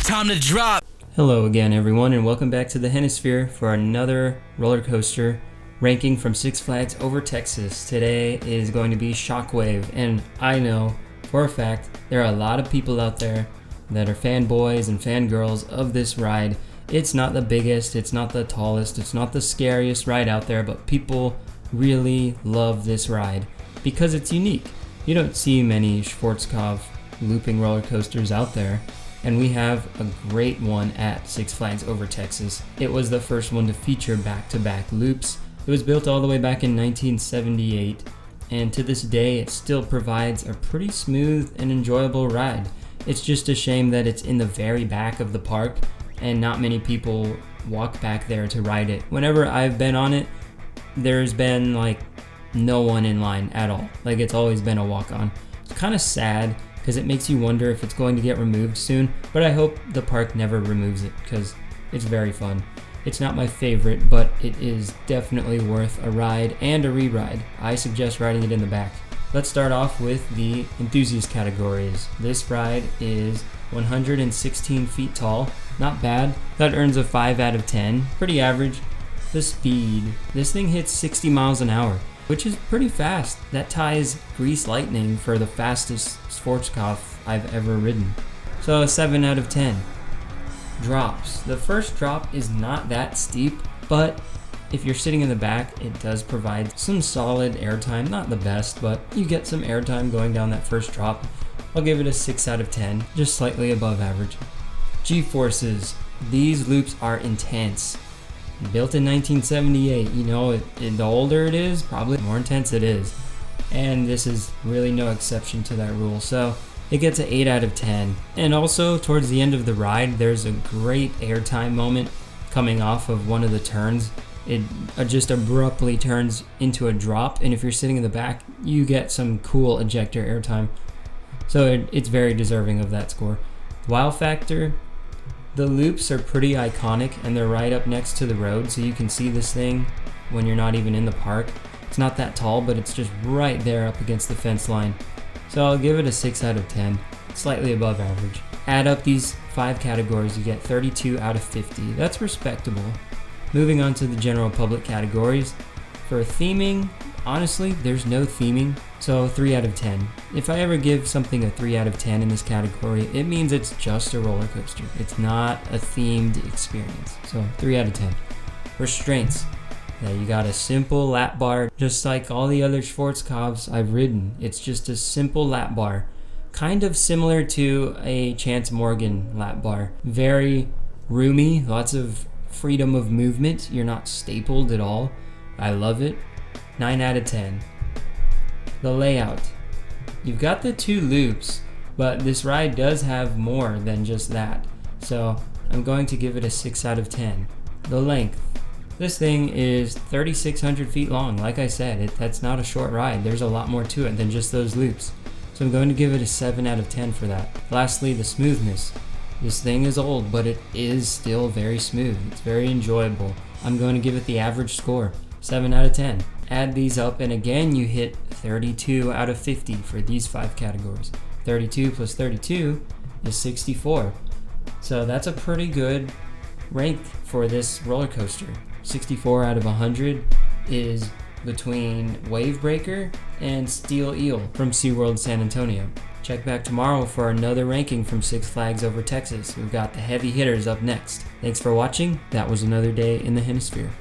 time to drop. Hello again, everyone, and welcome back to the Hennisphere for another roller coaster ranking from Six Flags over Texas. Today is going to be Shockwave, and I know for a fact there are a lot of people out there that are fanboys and fangirls of this ride. It's not the biggest, it's not the tallest, it's not the scariest ride out there, but people really love this ride because it's unique. You don't see many Schwarzkopf looping roller coasters out there, and we have a great one at Six Flags over Texas. It was the first one to feature back-to-back loops. It was built all the way back in 1978, and to this day it still provides a pretty smooth and enjoyable ride. It's just a shame that it's in the very back of the park and not many people walk back there to ride it. Whenever I've been on it, there's been like no one in line at all. Like, it's always been a walk-on. It's kind of sad because it makes you wonder if it's going to get removed soon, but I hope the park never removes it because it's very fun. It's not my favorite, but it is definitely worth a ride and a re-ride. I suggest riding it in the back. Let's start off with the enthusiast categories. This ride is 116 feet tall. Not bad. That earns a 5 out of 10. Pretty average. The speed. This thing hits 60 miles an hour, which is pretty fast. That ties Grease Lightning for the fastest Schwarzkopf I've ever ridden. So a 7 out of 10. Drops. The first drop is not that steep, but if you're sitting in the back, it does provide some solid airtime. Not the best, but you get some airtime going down that first drop. I'll give it a 6 out of 10, just slightly above average. G-forces. These loops are intense. Built in 1978, you know, the older it is, probably the more intense it is. And this is really no exception to that rule, so it gets an 8 out of 10. And also, towards the end of the ride, there's a great airtime moment coming off of one of the turns. It just abruptly turns into a drop, and if you're sitting in the back, you get some cool ejector airtime. So it's very deserving of that score. Wow factor. The loops are pretty iconic, and they're right up next to the road, so you can see this thing when you're not even in the park. It's not that tall, but it's just right there up against the fence line. So I'll give it a 6 out of 10, slightly above average. Add up these 5 categories, you get 32 out of 50. That's respectable. Moving on to the general public categories. For theming, honestly, there's no theming, so 3 out of 10. If I ever give something a 3 out of 10 in this category, it means it's just a roller coaster. It's not a themed experience, so 3 out of 10. Restraints. Now you got a simple lap bar, just like all the other Schwarzkopfs I've ridden. It's just a simple lap bar, kind of similar to a Chance Morgan lap bar. Very roomy, lots of freedom of movement. You're not stapled at all. I love it. 9 out of 10. The layout. You've got the 2 loops, but this ride does have more than just that. So I'm going to give it a 6 out of 10. The length. This thing is 3,600 feet long. Like I said, that's not a short ride. There's a lot more to it than just those loops. So I'm going to give it a 7 out of 10 for that. Lastly, the smoothness. This thing is old, but it is still very smooth. It's very enjoyable. I'm going to give it the average score, 7 out of 10. Add these up, and again, you hit 32 out of 50 for these 5 categories. 32 plus 32 is 64. So that's a pretty good rank for this roller coaster. 64 out of 100 is between Wavebreaker and Steel Eel from SeaWorld San Antonio. Check back tomorrow for another ranking from Six Flags over Texas. We've got the heavy hitters up next. Thanks for watching. That was another day in the Hennisphere.